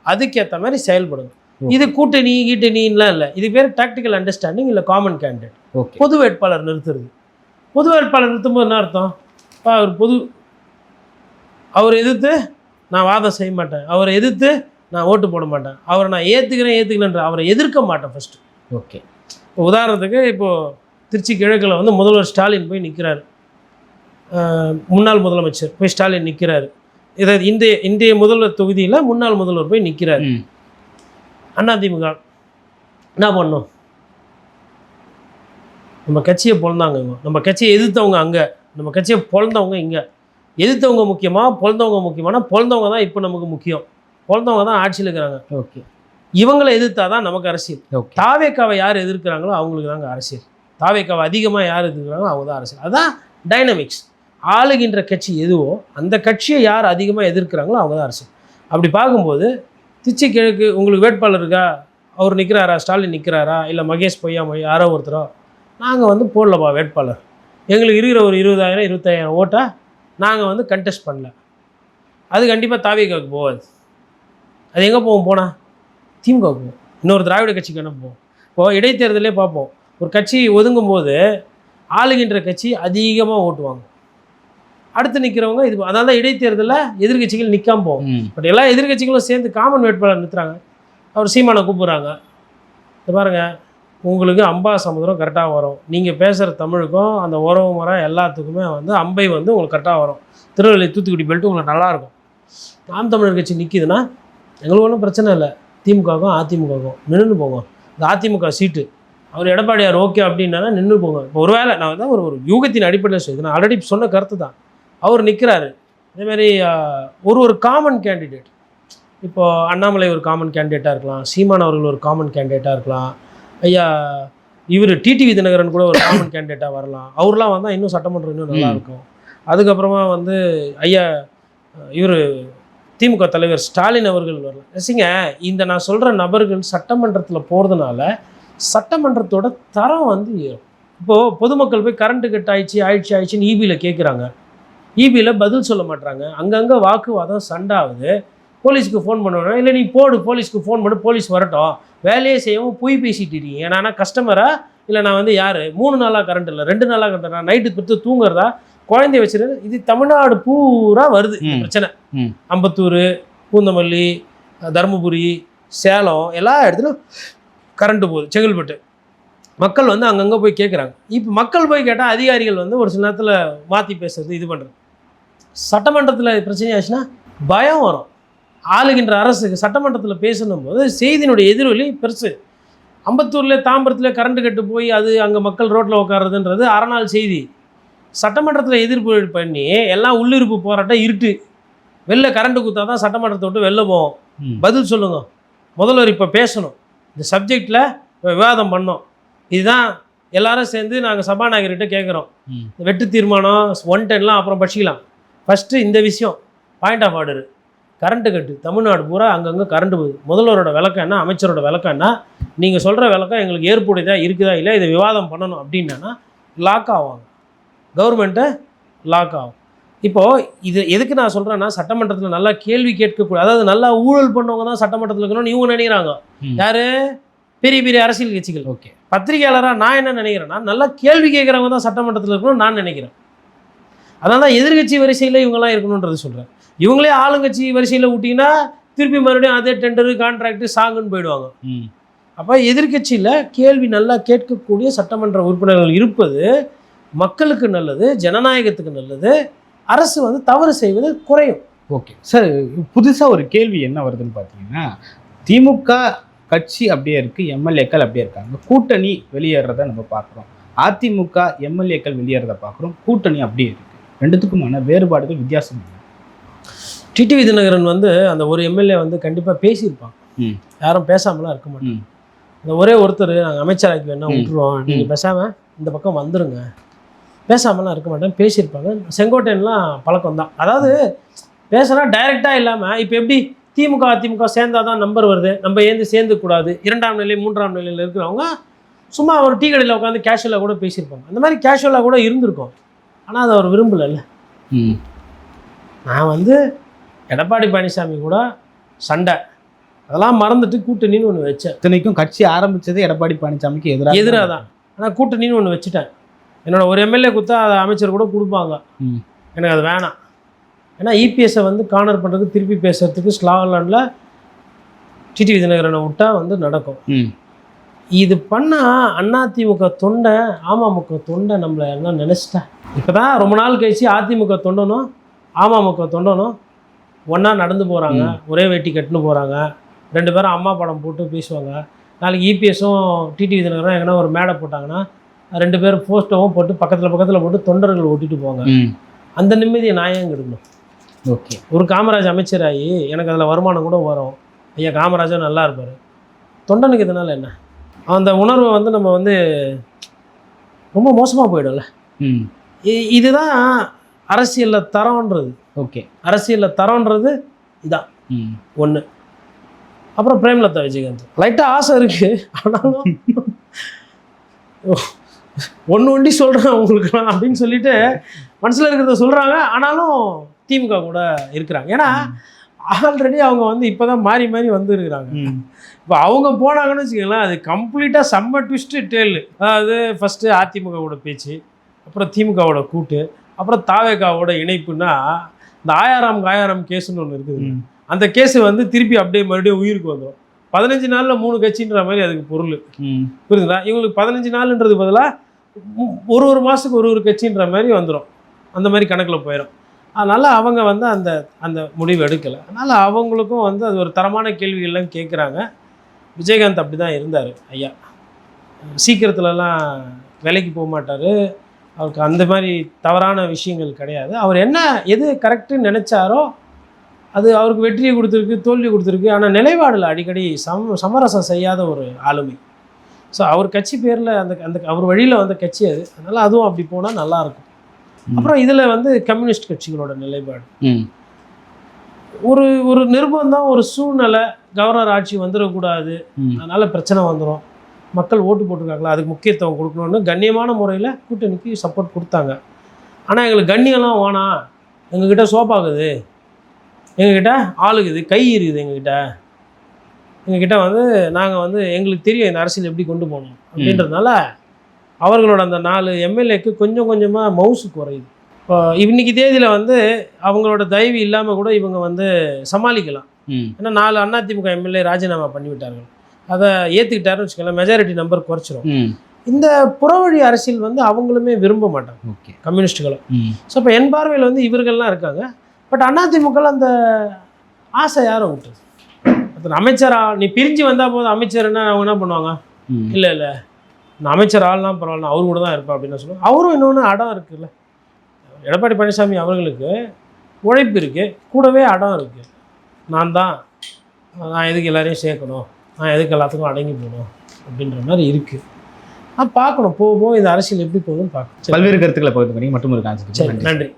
அதுக்கேற்ற மாதிரி செயல்படுங்க. இது கூட்டணி கீட்டணின்லாம் இல்லை, இது பேர் டாக்டிக்கல் அண்டர்ஸ்டாண்டிங், இல்லை காமன் கேண்டிடேட். ஓகே பொது வேட்பாளர் நிறுத்துறது. பொது வேட்பாளர் நிறுத்தும்போது என்ன அர்த்தம், அவர் எதிர்த்து நான் வாதம் செய்ய மாட்டேன். அவரை எதிர்த்து நான் ஓட்டு போட மாட்டேன். அவரை நான் ஏற்றுக்கிறேன்ற அவரை எதிர்க்க மாட்டேன் ஃபஸ்ட்டு. ஓகே. இப்போ உதாரணத்துக்கு இப்போது திருச்சி கிழக்கில் வந்து முதல்வர் ஸ்டாலின் போய் நிற்கிறாரு. முன்னாள் முதலமைச்சர் போய் ஸ்டாலின் நிற்கிறாரு. இதை இந்திய முதல்வர் தொகுதியில் முன்னாள் முதல்வர் போய் நிற்கிறாரு. அதிமுக என்ன பண்ணோம்? நம்ம கட்சியை பொழந்தாங்க இவங்க, நம்ம கட்சியை எதிர்த்தவங்க அங்கே, நம்ம கட்சியை பொழந்தவங்க இங்கே. எதிர்த்தவங்க முக்கியமாக பொழந்தவங்க முக்கியமானா பொழந்தவங்க தான் இப்போ நமக்கு முக்கியம். பொழந்தவங்க தான் ஆட்சியில் இருக்கிறாங்க. ஓகே. இவங்களை எதிர்த்தா தான் நமக்கு அரசியல். ஓகே. தாவேக்காவை யார் எதிர்க்கிறாங்களோ அவங்களுக்கு தாங்க அரசியல். தாவேக்காவை அதிகமாக யார் எதிர்க்கிறாங்களோ அவங்க தான் அரசியல். அதுதான் டைனமிக்ஸ். ஆளுகின்ற கட்சி எதுவோ அந்த கட்சியை யார் அதிகமாக எதிர்க்கிறாங்களோ அவங்க தான் அரசியல். அப்படி பார்க்கும்போது திருச்சி கிழக்கு உங்களுக்கு வேட்பாளர் இருக்கா? அவர் நிற்கிறாரா? ஸ்டாலின் நிற்கிறாரா? இல்லை மகேஷ் பொய்யாமொழி யாரோ ஒருத்தரோ? நாங்கள் வந்து போடலப்பா வேட்பாளர். எங்களுக்கு இருக்கிற ஒரு 20,000 25,000 ஓட்டை நாங்கள் வந்து கண்டெஸ்ட் பண்ணல. அது கண்டிப்பாக தாவேக்காவுக்கு போகாது. அது எங்கே போவோம்? போனால் திமுகவுக்கு போவோம். இன்னொரு திராவிட கட்சிக்கு என்ன போவோம்? இப்போது இடைத்தேர்தலே பார்ப்போம். ஒரு கட்சி ஒதுங்கும் போது ஆளுகின்ற கட்சி அதிகமாக ஓட்டுவாங்க. அடுத்து நிற்கிறவங்க இது. அதனால தான் இடைத்தேர்தலில் எதிர்கட்சிகள் நிற்காம போகும். பட் எல்லா எதிர்கட்சிகளும் சேர்ந்து காமன் வேட்பாளர் நிறுத்துறாங்க. அவர் சீமானை கூப்பிட்றாங்க. இது பாருங்கள், உங்களுக்கு அம்பா சமுதிரம் கரெக்டாக வரும். நீங்கள் பேசுகிற தமிழுக்கும் அந்த உறவு முறை எல்லாத்துக்குமே வந்து அம்பை வந்து உங்களுக்கு கரெக்டாக வரும். திருநெல்வேலி தூத்துக்குடி பெல்ட்டு உங்களுக்கு நல்லாயிருக்கும். நாம் தமிழர் கட்சி நிற்கிதுன்னா எங்களுக்கு ஒன்றும் பிரச்சனை இல்லை. திமுகவுக்கும் அதிமுகவுக்கும் நின்று போங்க. இந்த அதிமுக சீட்டு அவர் எடப்பாடியார் ஓகே அப்படின்னா நின்று போங்க. இப்போ ஒரு வேளை நான் வந்து ஒரு யூகத்தின் அடிப்படையில் சொல்லுது. நான் ஆல்ரெடி சொன்ன கருத்து தான். அவர் நிற்கிறாரு. அதேமாதிரி ஒரு காமன் கேண்டிடேட். இப்போது அண்ணாமலை ஒரு காமன் கேண்டிடேட்டாக இருக்கலாம். சீமான் அவர்கள் ஒரு காமன் கேண்டிடேட்டாக இருக்கலாம். ஐயா இவர் டிடிவி தினகரன் கூட ஒரு காமன் கேண்டிடேட்டாக வரலாம். அவர்லாம் வந்தால் இன்னும் சட்டமன்றம் இன்னும் நல்லாயிருக்கும். அதுக்கப்புறமா வந்து ஐயா இவர் திமுக தலைவர் ஸ்டாலின் அவர்கள் வரலாம். ரசிங்க, இந்த நான் சொல்கிற நபர்கள் சட்டமன்றத்தில் போகிறதுனால சட்டமன்றத்தோட தரம் வந்து ஏறும். இப்போது பொதுமக்கள் போய் கரண்ட்டு கட் ஆயிடுச்சுன்னு ஈபியில் கேட்குறாங்க. ஈபியில் பதில் சொல்ல மாட்டாங்க. அங்கங்கே வாக்குவாதம் சண்டாகுது. போலீஸுக்கு ஃபோன் பண்ணுவேன். இல்லை நீ போடு, போலீஸ்க்கு ஃபோன் பண்ணு, போலீஸ் வரட்டும். வேலையே செய்யவும் பொய் பேசிட்டு இருக்கீங்க. நான் கஸ்டமரா இல்லை நான் வந்து யார்? 3 நாளாக கரண்ட் இல்லை, 2 நாளாக கரண்ட். நான் நைட்டு பத்து தூங்குறதா, குழந்தைய வச்சுருது. இது தமிழ்நாடு பூரா வருது பிரச்சனை. அம்பத்தூர், பூந்தமல்லி, தருமபுரி, சேலம் எல்லா இடத்துலையும் கரண்ட்டு போகுது. செங்கல்பட்டு மக்கள் வந்து அங்கங்கே போய் கேட்குறாங்க. இப்போ மக்கள் போய் கேட்டால் அதிகாரிகள் வந்து ஒரு சில நேரத்தில் மாற்றி பேசுறது, இது பண்ணுறது. சட்டமன்றத்தில் பிரச்சனை ஆச்சுன்னா பயம் வரும். ஆளுகின்ற அரசுக்கு சட்டமன்றத்தில் பேசணும் போது செய்தியினுடைய எதிரொலி பெருசு. அம்பத்தூரில் தாம்பரத்தில் கரண்ட்டு கட்டு போய் அது அங்கே மக்கள் ரோட்டில் உட்காருறதுன்றது அரைநாள் செய்தி. சட்டமன்றத்தில் எதிர்ப்பு பண்ணி எல்லாம் உள்ளிருப்பு போராட்டம் இருட்டு வெளில கரண்ட்டு கொடுத்தா தான் சட்டமன்றத்தை விட்டு வெளில போவோம். பதில் சொல்லுங்க. முதல்வர் இப்போ பேசணும், இந்த சப்ஜெக்டில் விவாதம் பண்ணோம். இதுதான் எல்லாரும் சேர்ந்து நாங்கள் சபாநாயகர்கிட்ட கேட்குறோம். வெட்டு தீர்மானம் 110லாம் அப்புறம் படிச்சிக்கலாம். ஃபஸ்ட்டு இந்த விஷயம் பாயிண்ட் ஆஃப் ஆர்டரு. கரண்ட்டு கட்டு தமிழ்நாடு பூரா அங்கங்கே கரண்ட்டு போகுது. முதல்வரோட விளக்கம் என்ன, அமைச்சரோட விளக்கம் என்ன, நீங்கள் சொல்கிற விளக்கம் எங்களுக்கு ஏற்புடையதா இருக்குதா இல்லை, இதை விவாதம் பண்ணணும் அப்படின்னா லாக் ஆவாங்க. கவர்மெண்ட்டை லாக் ஆகும். இப்போது இது எதுக்கு நான் சொல்கிறேன்னா, சட்டமன்றத்தில் நல்லா கேள்வி கேட்கக்கூடாது. அதாவது நல்லா ஊழல் பண்ணவங்க தான் சட்டமன்றத்தில் இருக்கணும்னு இவங்க நினைக்கிறாங்க. யார்? பெரிய பெரிய அரசியல் கட்சிகள். ஓகே. பத்திரிகையாளராக நான் என்ன நினைக்கிறேன்னா, நல்லா கேள்வி கேட்குறவங்க தான் சட்டமன்றத்தில் இருக்கணும்னு நான் நினைக்கிறேன். அதனால தான் எதிர்கட்சி வரிசையில் இவங்கெல்லாம் இருக்கணுன்றது சொல்கிறேன். இவங்களே ஆளுங்கட்சி வரிசையில் விட்டிங்கன்னா திருப்பி மறுபடியும் அதே டெண்டரு கான்ட்ராக்டு சாங்குன்னு போயிடுவாங்க. அப்போ எதிர்கட்சியில் கேள்வி நல்லா கேட்கக்கூடிய சட்டமன்ற உறுப்பினர்கள் இருப்பது மக்களுக்கு நல்லது, ஜனநாயகத்துக்கு நல்லது. அரசு வந்து தவறு செய்வது குறையும். ஓகே சார், புதுசாக ஒரு கேள்வி என்ன வருதுன்னு பார்த்தீங்கன்னா, திமுக கட்சி அப்படியே இருக்குது, எம்எல்ஏக்கள் அப்படியே இருக்காங்க. கூட்டணி வெளியேறதை நம்ம பார்க்குறோம். அதிமுக எம்எல்ஏக்கள் வெளியேறதை பார்க்குறோம். கூட்டணி அப்படியே இருக்குது. ரெண்டுத்துக்குமான வேறுபாடுகள் வித்தியாசம் இல்லை. டிடிவி தினகரன் வந்து அந்த ஒரு எம்எல்ஏ வந்து கண்டிப்பாக பேசியிருப்பாங்க. யாரும் பேசாமலாம் இருக்க மாட்டாங்க. இந்த ஒரே ஒருத்தர் நாங்கள் அமைச்சராக்கி வேணா விட்டுருவோம், நீங்கள் பேசாமல் இந்த பக்கம் வந்துடுங்க, பேசாமலாம் இருக்க மாட்டேன் பேசியிருப்பாங்க. செங்கோட்டையன்லாம் பழக்கம் தான். அதாவது பேசுனா டைரெக்டாக இல்லாமல், இப்போ எப்படி திமுக அதிமுக சேர்ந்தால் தான் நம்பர் வருது, நம்ம சேர்ந்துக்கூடாது, 2ஆம் நிலை 3ஆம் நிலையில் இருக்கிறவங்க சும்மா ஒரு டீ கடையில் உட்காந்து கேஷுவலாக கூட பேசியிருப்பாங்க. அந்த மாதிரி கேஷுவலாக கூட இருந்திருக்கும். ஆனால் அதை அவர் விரும்பலைல்ல. நான் வந்து எடப்பாடி பழனிசாமி கூட சண்டை அதெல்லாம் மறந்துட்டு கூட்டணின்னு ஒன்று வச்சேன். இத்தனைக்கும் கட்சி ஆரம்பித்தது எடப்பாடி பழனிசாமிக்கு எதிராக தான். ஆனால் கூட்டணின்னு ஒன்று வச்சுட்டேன். என்னோட ஒரு எம்எல்ஏ கொடுத்தா அதை அமைச்சர் கூட கொடுப்பாங்க. எனக்கு அது வேணாம். ஏன்னா இபிஎஸ்ஸை வந்து கார்னர் பண்ணுறதுக்கு திருப்பி பேசுறதுக்கு ஸ்லாலாண்டில் டிடிவி தினகரனை விட்டா வந்து நடக்கும். இது பண்ணால் அதிமுக தொண்டை அமமுக தொண்டை நம்மளை எல்லாம் நினச்சிட்டா. இப்போ தான் ரொம்ப நாள் கழிச்சு அதிமுக தொண்டனும் அமமுக தொண்டனும் ஒன்றா நடந்து போகிறாங்க, ஒரே வேட்டி கட்டுன்னு போகிறாங்க, 2 பேரும் அம்மா படம் போட்டு பேசுவாங்க. நாளைக்கு இபிஎஸும் டிடிவி தினகரனும் எங்கன்னா ஒரு மேடை போட்டாங்கன்னா 2 பேரும் போஸ்டவும் போட்டு பக்கத்தில் போட்டு தொண்டர்கள் ஓட்டிட்டு போவாங்க. அந்த நிம்மதியை நான் ஏன் எடுக்கணும்? ஓகே, ஒரு காமராஜ் அமைச்சராகி எனக்கு அதில் வருமானம் கூட வரும், ஐயா காமராஜர் நல்லா இருப்பார், தொண்டனுக்கு இதனால் என்ன? அந்த உணர்வை வந்து நம்ம வந்து ரொம்ப மோசமாக போயிடும்ல. இதுதான் அரசியலில் தரம்ன்றது. ஓகே, அரசியலில் தரம்ன்றது இதான் ஒன்று. அப்புறம் பிரேமலதா விஜயகாந்த் லைட்டாக ஆசை இருக்குது, ஆனாலும் ஒண்டி சொல்கிறேன் உங்களுக்குலாம் அப்படின்னு சொல்லிட்டு மனசில் இருக்கிறத சொல்கிறாங்க. ஆனாலும் திமுக கூட இருக்கிறாங்க. ஏன்னா ஆல்ரெடி அவங்க வந்து இப்போ தான் மாறி வந்து இருக்கிறாங்க. இப்போ அவங்க போனாங்கன்னு வச்சுக்கோங்களேன், அது கம்ப்ளீட்டாக செம்ம ட்விஸ்ட்டு டேல். அதாவது ஃபஸ்ட்டு அதிமுகவோட பேச்சு, அப்புறம் திமுகவோட கூட்டு, அப்புறம் தாவேகாவோட இணைப்புன்னா இந்த ஆயாரம் கேஸுன்னு ஒன்று இருக்குது. அந்த கேஸு வந்து திருப்பி அப்படியே மறுபடியும் உயிருக்கு வந்துடும். 15 நாளில் 3 கட்சின்ற மாதிரி அதுக்கு பொருள் புரியுதுங்களா? இவங்களுக்கு 15 நாளுன்றது பதிலாக ஒரு மாதத்துக்கு ஒரு கட்சின்ற மாதிரி வந்துடும். அந்த மாதிரி கணக்கில் போயிடும். அதனால் அவங்க வந்து அந்த முடிவு எடுக்கலை. அதனால் அவங்களுக்கும் வந்து அது ஒரு தரமான கேள்விகள்லாம் கேட்குறாங்க. விஜயகாந்த் அப்படி தான் இருந்தார் ஐயா. சீக்கிரத்துலலாம் வேலைக்கு போக மாட்டார். அவருக்கு அந்த மாதிரி தவறான விஷயங்கள் கிடையாது. அவர் எது கரெக்டுன்னு நினச்சாரோ அது அவருக்கு வெற்றியை கொடுத்துருக்கு, தோல்வி கொடுத்துருக்கு. ஆனால் நிலைப்பாடில் அடிக்கடி சமரசம் செய்யாத ஒரு ஆளுமை. ஸோ அவர் கட்சி பேரில் அந்த அவர் வழியில் வந்த கட்சி அது. அதனால் அதுவும் அப்படி போனால் நல்லாயிருக்கும். அப்புறம் இதில் வந்து கம்யூனிஸ்ட் கட்சிகளோட நிலைப்பாடு ஒரு நிர்பந்தம், ஒரு சூழ்நிலை, கவர்னர் ஆட்சி வந்துடக்கூடாது, அதனால் பிரச்சனை வந்துடும், மக்கள் ஓட்டு போட்டிருக்காங்களா, அதுக்கு முக்கியத்துவம் கொடுக்கணும்னு கண்ணியமான முறையில் கூட்டணிக்கு சப்போர்ட் கொடுத்தாங்க. ஆனால் எங்களுக்கு கண்ணியம்லாம் வேணாம், எங்ககிட்ட சோப்பாகுது, எங்ககிட்ட ஆளுக்குது, கை இருக்குது, எங்ககிட்ட வந்து நாங்கள் வந்து எங்களுக்கு தெரியும் இந்த அரசியல் எப்படி கொண்டு போகணும் அப்படின்றதுனால அவர்களோட அந்த 4 எம்எல்ஏக்கு கொஞ்சம் கொஞ்சமாக மவுசு குறையுது. இப்போ இன்னைக்கு தேதியில் வந்து அவங்களோட தயவு இல்லாமல் கூட இவங்க வந்து சமாளிக்கலாம். ஏன்னா 4 அதிமுக எம்எல்ஏ ராஜினாமா பண்ணிவிட்டார்கள். அதை ஏற்றுக்கிட்டாருன்னு வச்சுக்கலாம், மெஜாரிட்டி நம்பர் குறைச்சிரும். இந்த புறவழி அரசியல் வந்து அவங்களுமே விரும்ப மாட்டாங்க கம்யூனிஸ்டுகளும். ஸோ இப்போ என் பார்வையில் வந்து இவர்கள்லாம் இருக்காங்க. பட் அதிமுக அந்த ஆசை யாரும் விட்டுது. அமைச்சரா நீ பிரிஞ்சு வந்தால் போதும், அமைச்சர்னா அவங்க என்ன பண்ணுவாங்க, இல்லை நான் அமைச்சர் ஆள்லாம் பரவாயில்ல, அவரு கூட தான் இருப்பேன் அப்படின்னு சொல்லுவாங்க. அவரும் இன்னொன்று அடம் இருக்குல்ல, எடப்பாடி பழனிசாமி அவர்களுக்கு உழைப்பு இருக்குது, கூடவே அடம் இருக்குது. நான் எதுக்கு எல்லாரையும் சேர்க்கணும், நான் எதுக்கு எல்லாத்துக்கும் அடங்கி போகணும் அப்படின்ற மாதிரி இருக்குது. பார்க்கணும் போக இந்த அரசியல் எப்படி போகுதுன்னு பார்க்கணும். பல்வேறு கருத்துக்களை பகிர்ந்து பண்ணி மட்டும் ஒரு கான்செப்ட். நன்றி.